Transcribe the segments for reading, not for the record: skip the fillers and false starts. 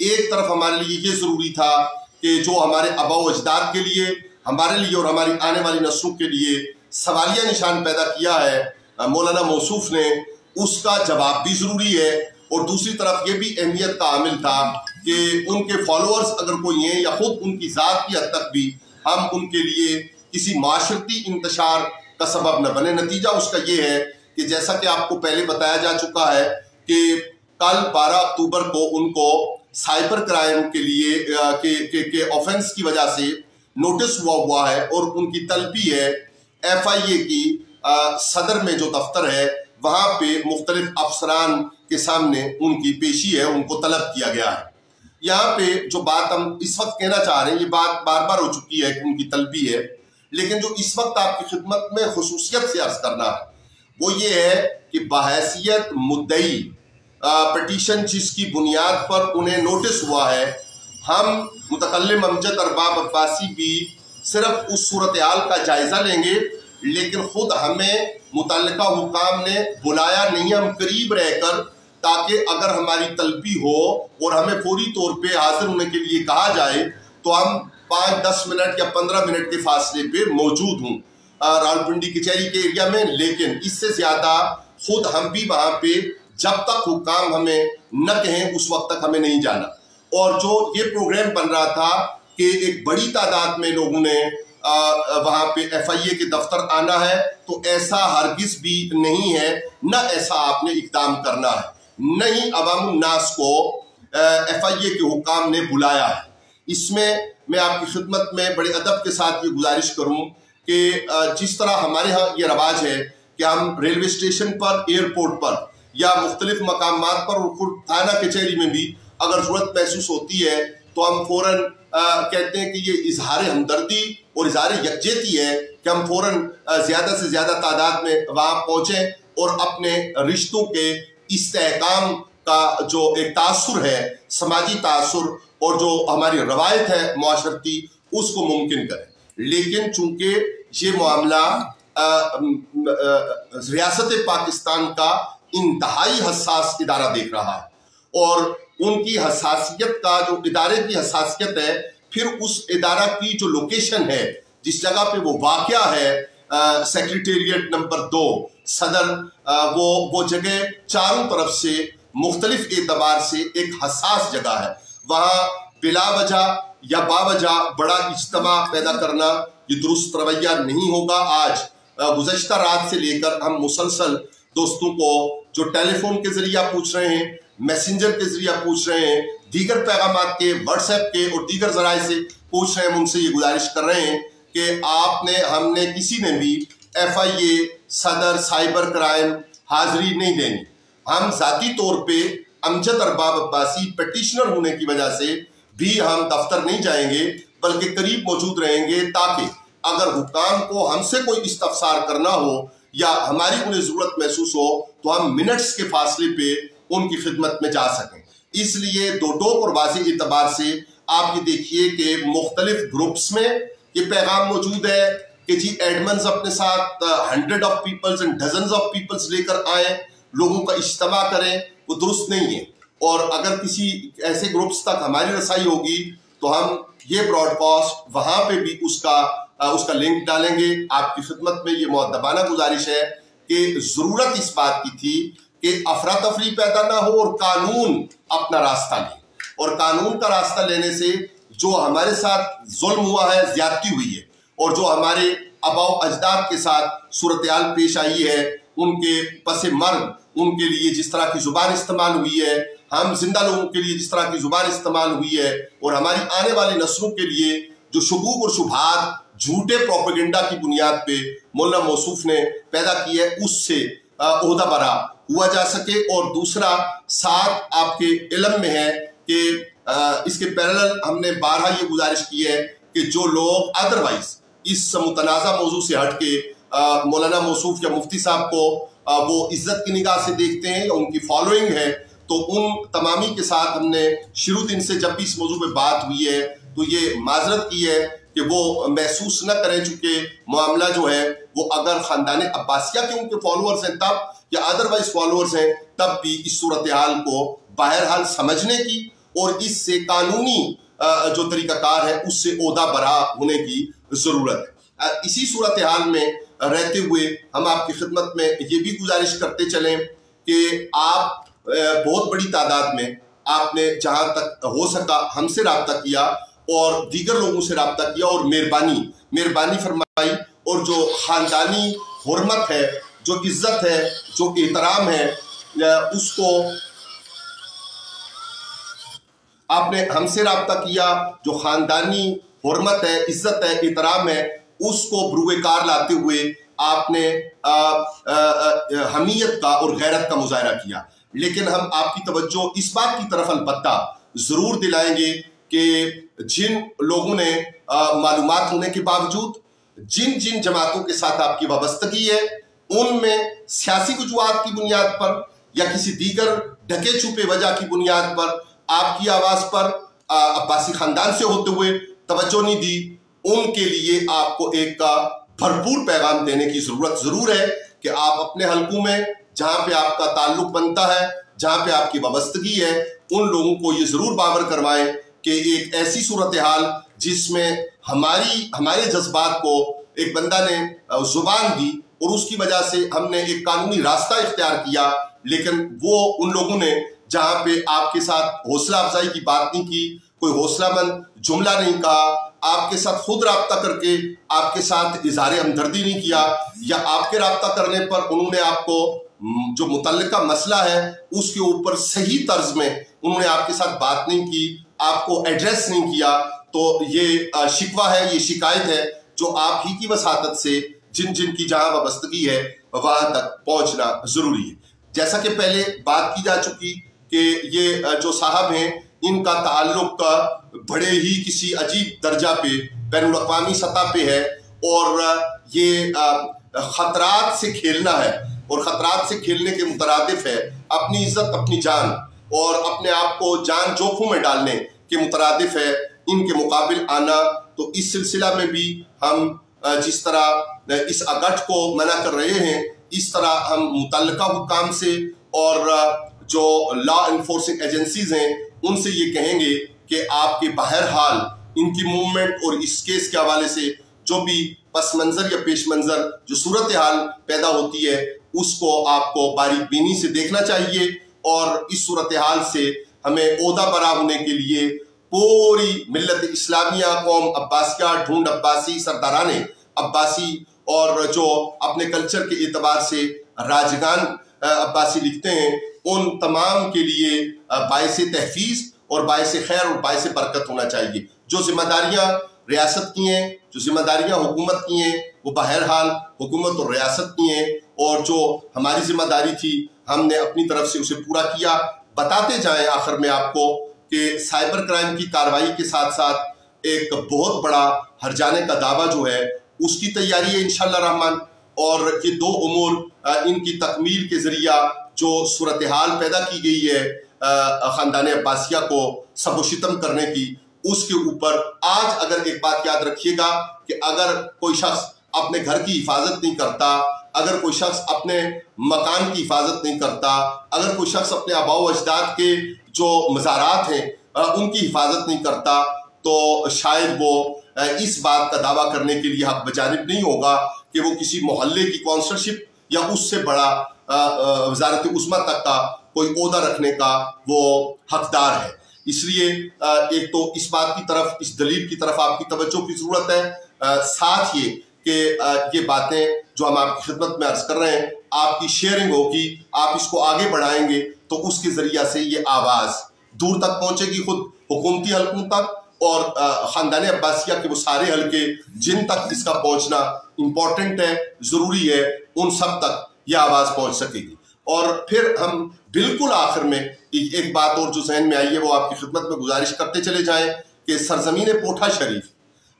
ایک طرف ہمارے لیے یہ ضروری تھا کہ جو ہمارے آباء و اجداد کے لیے، ہمارے لیے اور ہماری آنے والی نسلوں کے لیے سوالیہ نشان پیدا کیا ہے مولانا موصوف نے، اس کا جواب بھی ضروری ہے، اور دوسری طرف یہ بھی اہمیت کا عامل تھا کہ ان کے فالوورز اگر کوئی ہیں یا خود ان کی ذات کی حد تک بھی ہم ان کے لیے کسی معاشرتی انتشار کا سبب نہ بنے۔ نتیجہ اس کا یہ ہے کہ جیسا کہ آپ کو پہلے بتایا جا چکا ہے کہ کل 12 اکتوبر کو ان کو سائبر کرائم کے لیے کے آفینس کی وجہ سے نوٹس ہوا ہے، اور ان کی طلبی ہے FIA کی صدر میں جو دفتر ہے وہاں پہ مختلف افسران کے سامنے ان کی پیشی ہے، ان کو طلب کیا گیا ہے۔ یہاں پہ جو بات ہم اس وقت کہنا چاہ رہے ہیں، یہ بات بار بار ہو چکی ہے کہ ان کی طلبی ہے، لیکن جو اس وقت آپ کی خدمت میں خصوصیت سے عرض کرنا ہے وہ یہ ہے کہ بحیثیت مدعی پٹیشن جس کی بنیاد پر انہیں نوٹس ہوا ہے، ہم متکلم امجد ارباب عباسی بھی صرف اس صورتحال کا جائزہ لیں گے، لیکن خود ہمیں متعلقہ حکام نے بلایا نہیں، ہم قریب رہ کر تاکہ اگر ہماری طلبی ہو اور ہمیں فوری طور پہ حاضر ہونے کے لیے کہا جائے تو ہم 5-10 منٹ یا 15 منٹ کے فاصلے پہ موجود ہوں راولپنڈی کچہری کے ایریا میں، لیکن اس سے زیادہ خود ہم بھی وہاں پہ جب تک حکام ہمیں نہ کہیں اس وقت تک ہمیں نہیں جانا۔ اور جو یہ پروگرام بن رہا تھا کہ ایک بڑی تعداد میں لوگوں نے وہاں پہ FIA کے دفتر آنا ہے، تو ایسا ہرگز بھی نہیں ہے، نہ ایسا آپ نے اقدام کرنا ہے، نہ ہی عوام الناس کو FIA کے حکام نے بلایا ہے۔ اس میں آپ کی خدمت میں بڑے ادب کے ساتھ یہ گزارش کروں کہ جس طرح ہمارے ہاں یہ رواج ہے کہ ہم ریلوے اسٹیشن پر، ایئرپورٹ پر یا مختلف مقامات پر اور تھانہ کچہری میں بھی اگر ضرورت محسوس ہوتی ہے تو ہم فوراً کہتے ہیں کہ یہ اظہار ہمدردی اور اظہار یکجہتی ہے کہ ہم فوراً زیادہ سے زیادہ تعداد میں وہاں پہنچیں اور اپنے رشتوں کے استحکام کا جو ایک تاثر ہے، سماجی تاثر اور جو ہماری روایت ہے معاشرتی، اس کو ممکن کریں۔ لیکن چونکہ یہ معاملہ ریاست پاکستان کا انتہائی حساس ادارہ دیکھ رہا ہے، اور ان کی حساسیت کا جو ادارے کی حساسیت ہے، پھر اس ادارہ کی جو لوکیشن ہے، جس جگہ پہ وہ واقع ہے، سیکریٹریٹ نمبر 2 صدر، وہ جگہ چاروں طرف سے مختلف اعتبار سے ایک حساس جگہ ہے۔ وہاں بلا وجہ یا باوجہ بڑا اجتماع پیدا کرنا یہ درست رویہ نہیں ہوگا۔ آج گزشتہ رات سے لے کر ہم مسلسل دوستوں کو جو ٹیلی فون کے ذریعہ پوچھ رہے ہیں، میسنجر کے ذریعہ پوچھ رہے ہیں، دیگر پیغامات کے، واٹس ایپ کے اور دیگر ذرائع سے پوچھ رہے ہیں، ان سے یہ گزارش کر رہے ہیں کہ ہم نے کسی نے بھی FIA صدر سائبر کرائم حاضری نہیں دینی۔ ہم ذاتی طور پہ امجد ارباب عباسی پیٹیشنر ہونے کی وجہ سے بھی ہم دفتر نہیں جائیں گے، بلکہ قریب موجود رہیں گے تاکہ اگر حکام کو ہم سے کوئی استفسار کرنا ہو یا ہماری انہیں ضرورت محسوس ہو تو ہم منٹس کے فاصلے پہ ان کی خدمت میں جا سکیں۔ اس لیے دو ٹوک اور واضح اعتبار سے آپ یہ دیکھیے کہ مختلف گروپس میں یہ پیغام موجود ہے کہ جی ایڈمنز اپنے ساتھ 100 of peoples and dozens of peoples لے کر آئیں، لوگوں کا اجتماع کریں، وہ درست نہیں ہے۔ اور اگر کسی ایسے گروپس تک ہماری رسائی ہوگی تو ہم یہ براڈ کاسٹ وہاں پہ بھی اس کا لنک ڈالیں گے۔ آپ کی خدمت میں یہ مؤدبانہ گزارش ہے کہ ضرورت اس بات کی تھی کہ افراتفری پیدا نہ ہو اور قانون اپنا راستہ لے، اور قانون کا راستہ لینے سے جو ہمارے ساتھ ظلم ہوا ہے، زیادتی ہوئی ہے، اور جو ہمارے آباء و اجداد کے ساتھ صورتحال پیش آئی ہے، ان کے پس مرگ ان کے لیے جس طرح کی زبان استعمال ہوئی ہے، ہم زندہ لوگوں کے لیے جس طرح کی زبان استعمال ہوئی ہے، اور ہماری آنے والی نسلوں کے لیے جو شکوک اور شبہات جھوٹے پروپیگنڈا کی بنیاد پہ مولانا موصوف نے پیدا کی ہے، اس سے عہدہ برا ہوا جا سکے۔ اور دوسرا ساتھ آپ کے علم میں ہے کہ اس کے پیرالل ہم نے بارہا یہ گزارش کی ہے کہ جو لوگ ادروائز اس متنازع موضوع سے ہٹ کے مولانا موصوف یا مفتی صاحب کو وہ عزت کی نگاہ سے دیکھتے ہیں یا ان کی فالوئنگ ہے، تو ان تمامی کے ساتھ ہم نے شروع دن سے جب بھی اس موضوع پہ بات ہوئی ہے تو یہ معذرت کی ہے کہ وہ محسوس نہ کریں، چونکہ معاملہ جو ہے وہ اگر خاندان عباسیہ کے ان کے فالوورز ہیں تب یا ادروائز فالوورز ہیں تب بھی اس صورتحال کو بہرحال سمجھنے کی اور اس سے قانونی جو طریقہ کار ہے اس سے عہدہ برا ہونے کی ضرورت ہے۔ اسی صورتحال میں رہتے ہوئے ہم آپ کی خدمت میں یہ بھی گزارش کرتے چلیں کہ آپ بہت بڑی تعداد میں آپ نے جہاں تک ہو سکا ہم سے رابطہ کیا اور دیگر لوگوں سے رابطہ کیا اور مہربانی فرمائی، اور جو خاندانی حرمت ہے، جو عزت ہے، جو احترام ہے، اس کو آپ نے ہم سے رابطہ کیا، جو خاندانی حرمت ہے، عزت ہے، احترام ہے، اس کو بروئے کار لاتے ہوئے آپ نے حمیت کا اور غیرت کا مظاہرہ کیا۔ لیکن ہم آپ کی توجہ اس بات کی طرف البتہ ضرور دلائیں گے کہ جن لوگوں نے معلومات ہونے کے باوجود جن جماعتوں کے ساتھ آپ کی وابستگی ہے، ان میں سیاسی وجوہات کی بنیاد پر یا کسی دیگر ڈھکے چھپے وجہ کی بنیاد پر آپ کی آواز پر عباسی خاندان سے ہوتے ہوئے توجہ نہیں دی، ان کے لیے آپ کو ایک بھرپور پیغام دینے کی ضرورت ضرور ہے کہ آپ اپنے حلقوں میں جہاں پہ آپ کا تعلق بنتا ہے، جہاں پہ آپ کی وابستگی ہے، ان لوگوں کو یہ ضرور باور کروائیں کہ ایک ایسی صورتحال جس میں ہمارے جذبات کو ایک بندہ نے زبان دی اور اس کی وجہ سے ہم نے ایک قانونی راستہ اختیار کیا، لیکن وہ ان لوگوں نے جہاں پہ آپ کے ساتھ حوصلہ افزائی کی بات نہیں کی، کوئی حوصلہ مند جملہ نہیں کہا، آپ کے ساتھ خود رابطہ کر کے آپ کے ساتھ اظہار ہمدردی نہیں کیا، یا آپ کے رابطہ کرنے پر انہوں نے آپ کو جو متعلقہ مسئلہ ہے اس کے اوپر صحیح طرز میں انہوں نے آپ کے ساتھ بات نہیں کی، آپ کو ایڈریس نہیں کیا، تو یہ شکوہ ہے، یہ شکایت ہے جو آپ ہی کی وساطت سے جن کی جہاں وابستگی ہے وہاں تک پہنچنا ضروری ہے۔ جیسا کہ پہلے بات کی جا چکی کہ یہ جو صاحب ہیں ان کا تعلق بڑے ہی کسی عجیب درجہ پہ بین الاقوامی سطح پہ ہے، اور یہ خطرات سے کھیلنا ہے، اور خطرات سے کھیلنے کے مترادف ہے اپنی عزت، اپنی جان اور اپنے آپ کو جان جوکھوں میں ڈالنے کے مترادف ہے ان کے مقابل آنا۔ تو اس سلسلہ میں بھی ہم جس طرح اس اگٹھ کو منع کر رہے ہیں، اس طرح ہم متعلقہ حکام سے اور جو لا انفورسنگ ایجنسیز ہیں ان سے یہ کہیں گے کہ آپ کے بہرحال ان کی موومنٹ اور اس کیس کے حوالے سے جو بھی پس منظر یا پیش منظر جو صورتحال پیدا ہوتی ہے اس کو آپ کو باریک بینی سے دیکھنا چاہیے، اور اس صورتحال سے ہمیں عہدہ برا ہونے کے لیے پوری ملت اسلامیہ، قوم عباسیہ، ڈھونڈ عباسی، سرداران عباسی اور جو اپنے کلچر کے اعتبار سے راجگان عباسی لکھتے ہیں، ان تمام کے لیے باعث تحفیظ اور باعث خیر اور باعث برکت ہونا چاہیے۔ جو ذمہ داریاں ریاست کی ہیں، جو ذمہ داریاں حکومت کی ہیں، وہ بہرحال حکومت اور ریاست کی ہیں، اور جو ہماری ذمہ داری تھی ہم نے اپنی طرف سے اسے پورا کیا۔ بتاتے جائیں آخر میں آپ کو کہ سائبر کرائم کی کارروائی کے ساتھ ساتھ ایک بہت بڑا ہرجانے کا دعویٰ جو ہے اس کی تیاری ہے انشاءاللہ رحمان، اور یہ دو امور ان کی تکمیل کے ذریعہ جو صورتحال پیدا کی گئی ہے خاندان عباسیہ کو سب و شتم کرنے کی، اس کے اوپر آج اگر ایک بات یاد رکھیے گا کہ اگر کوئی شخص اپنے گھر کی حفاظت نہیں کرتا، اگر کوئی شخص اپنے مکان کی حفاظت نہیں کرتا، اگر کوئی شخص اپنے آباء و اجداد کے جو مزارات ہیں ان کی حفاظت نہیں کرتا، تو شاید وہ اس بات کا دعویٰ کرنے کے لیے حق بجانب نہیں ہوگا کہ وہ کسی محلے کی کونسلرشپ یا اس سے بڑا وزارت عظمیٰ تک کا کوئی عہدہ رکھنے کا وہ حقدار ہے۔ اس لیے ایک تو اس بات کی طرف، اس دلیل کی طرف آپ کی توجہ کی ضرورت ہے، ساتھ یہ کہ یہ باتیں جو ہم آپ کی خدمت میں عرض کر رہے ہیں آپ کی شیئرنگ ہوگی، آپ اس کو آگے بڑھائیں گے تو اس کے ذریعہ سے یہ آواز دور تک پہنچے گی، خود حکومتی حلقوں تک اور خاندان عباسیہ کے وہ سارے حلقے جن تک اس کا پہنچنا امپورٹنٹ ہے، ضروری ہے، ان سب تک یہ آواز پہنچ سکے گی۔ اور پھر ہم بالکل آخر میں ایک بات اور جو ذہن میں آئی ہے وہ آپ کی خدمت میں گزارش کرتے چلے جائیں کہ سرزمین پوٹھا شریف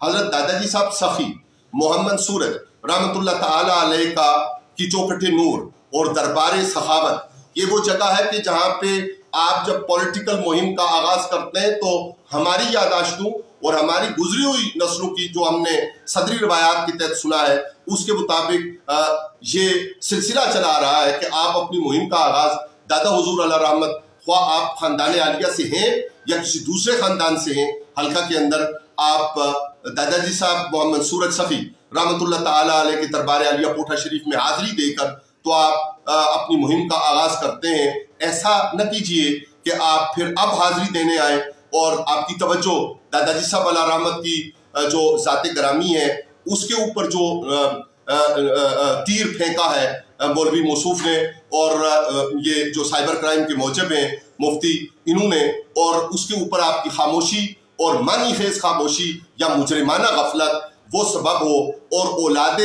حضرت دادا جی صاحب سخی محمد سورج رحمۃ اللہ تعالی علیہ کا کی چوکھٹ نور اور دربار سخاوت، یہ وہ جگہ ہے کہ جہاں پہ آپ جب پولیٹیکل مہم کا آغاز کرتے ہیں تو ہماری یاداشتوں اور ہماری گزری ہوئی نسلوں کی جو ہم نے صدری روایات کے تحت سنا ہے اس کے مطابق یہ سلسلہ چلا آ رہا ہے کہ آپ اپنی مہم کا آغاز دادا حضور علیہ رحمت، خواہ آپ خاندان عالیہ سے ہیں یا کسی دوسرے خاندان سے ہیں حلقہ کے اندر، آپ دادا جی صاحب محمد سورج سخی رحمۃ اللہ تعالیٰ علیہ کے دربار عالیہ کوٹھہ شریف میں حاضری دے کر تو آپ اپنی مہم کا آغاز کرتے ہیں، ایسا نہ کیجئے کہ آپ پھر اب حاضری دینے آئیں اور آپ کی توجہ دادا جی صاحب علیہ رحمت کی جو ذات گرامی ہے اس کے اوپر جو تیر پھینکا ہے مولوی موصوف نے، اور یہ جو سائبر کرائم کے موجب ہیں مفتی انہوں نے، اور اس کے اوپر آپ کی خاموشی اور معنی خیز خاموشی یا مجرمانہ غفلت وہ سبب ہو، اور اولاد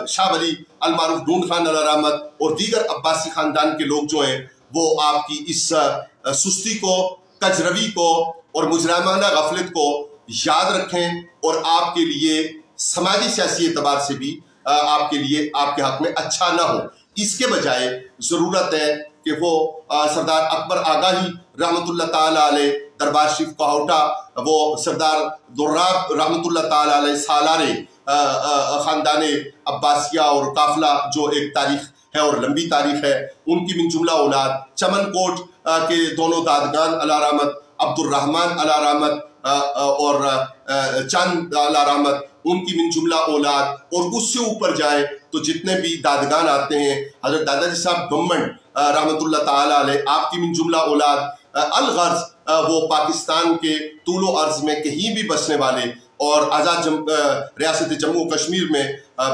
شاہ ولی المعروف ڈونڈ خان علیہ رحمت اور دیگر عباسی خاندان کے لوگ جو ہیں وہ آپ کی اس سستی کو، کجروی کو اور مجرمانہ غفلت کو یاد رکھیں، اور آپ کے لیے سماجی سیاسی اعتبار سے بھی آپ کے لیے آپ کے حق میں اچھا نہ ہو۔ اس کے بجائے ضرورت ہے کہ وہ سردار اکبر آگاہی رحمۃ اللہ تعالیٰ علیہ دربار شریف کہوٹہ، وہ سردار دراب رحمۃ اللہ تعالیٰ علیہ سالارے خاندان عباسیہ اور قافلہ جو ایک تاریخ ہے اور لمبی تاریخ ہے، ان کی من جملہ اولاد، چمن کوٹ کے دونوں دادگان علیہ رحمت، عبد الرحمن علیہ رحمت اور چند علیہ رحمت، ان کی من جملہ اولاد، اور اس سے اوپر جائیں تو جتنے بھی دادگان آتے ہیں، حضرت دادا جی صاحب گمنڈ رحمۃ اللہ تعالیٰ علیہ آپ کی من جملہ اولاد، الغرض وہ پاکستان کے طول و عرض میں کہیں بھی بسنے والے اور آزاد ریاست جموں و کشمیر میں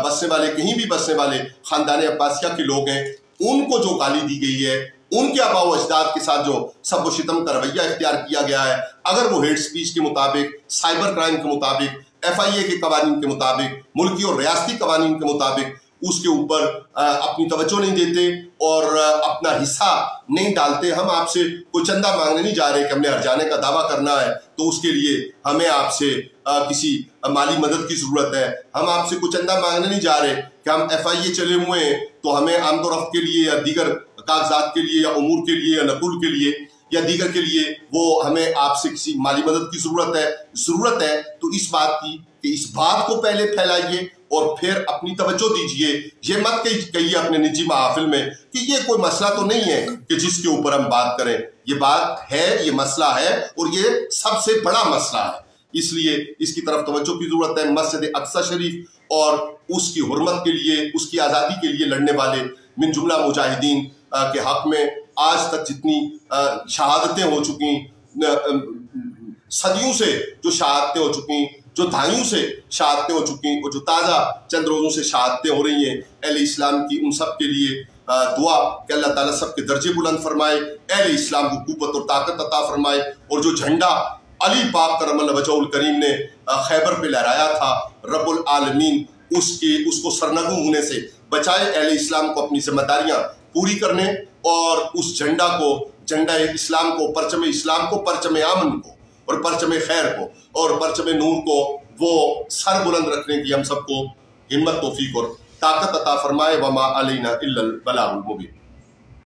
بسنے والے، کہیں بھی بسنے والے خاندان عباسیہ کے لوگ ہیں، ان کو جو گالی دی گئی ہے، ان کے آباء و اجداد کے ساتھ جو سب و شتم کا رویہ اختیار کیا گیا ہے، اگر وہ ہیٹ سپیچ کے مطابق، سائبر کرائم کے مطابق، FIA کے قوانین کے مطابق، ملکی اور ریاستی قوانین کے مطابق اس کے اوپر اپنی توجہ نہیں دیتے اور اپنا حصہ نہیں ڈالتے، ہم آپ سے کوئی چندہ مانگنے نہیں جا رہے کہ ہم نے ہرجانے کا دعویٰ کرنا ہے تو اس کے لیے ہمیں آپ سے کسی مالی مدد کی ضرورت ہے، ہم آپ سے کوئی چندہ مانگنے نہیں جا رہے کہ ہم FIA چلے ہوئے ہیں تو ہمیں آمد و رفت کے لیے یا دیگر کاغذات کے لیے یا امور کے لیے یا نقول کے لیے یا دیگر کے لیے وہ ہمیں آپ سے کسی مالی مدد کی ضرورت ہے تو اس بات کی کہ اس بات کو پہلے پھیلائیے اور پھر اپنی توجہ دیجئے، یہ مت کہیے اپنے نجی محافل میں کہ یہ کوئی مسئلہ تو نہیں ہے کہ جس کے اوپر ہم بات کریں، یہ بات ہے، یہ مسئلہ ہے اور یہ سب سے بڑا مسئلہ ہے، اس لیے اس کی طرف توجہ کی ضرورت ہے۔ مسجد اقصی شریف اور اس کی حرمت کے لیے، اس کی آزادی کے لیے لڑنے والے من جملہ مجاہدین کے حق میں آج تک جتنی شہادتیں ہو چکی، صدیوں سے جو شہادتیں ہو چکی، جو دہائیوں سے شہادتیں ہو چکی اور جو تازہ چند روزوں سے شہادتیں ہو رہی ہیں، اہل اسلام کی ان سب کے لیے دعا کہ اللہ تعالیٰ سب کے درجے بلند فرمائے، اہل اسلام کو قوت اور طاقت عطا فرمائے، اور جو جھنڈا علی پاک کرم اللہ وجہہ الکریم نے خیبر پہ لہرایا تھا، رب العالمین اس کو سرنگوں ہونے سے بچائے، اہل اسلام کو اپنی ذمہ داریاں پوری کرنے اور اس جھنڈا اسلام کو، پرچم اسلام کو، پرچم امن کو اور پرچم خیر کو اور پرچم نور کو وہ سر بلند رکھنے کی ہم سب کو ہمت، توفیق اور طاقت عطا فرمائے۔ وما علینا الا البلاغ المبین۔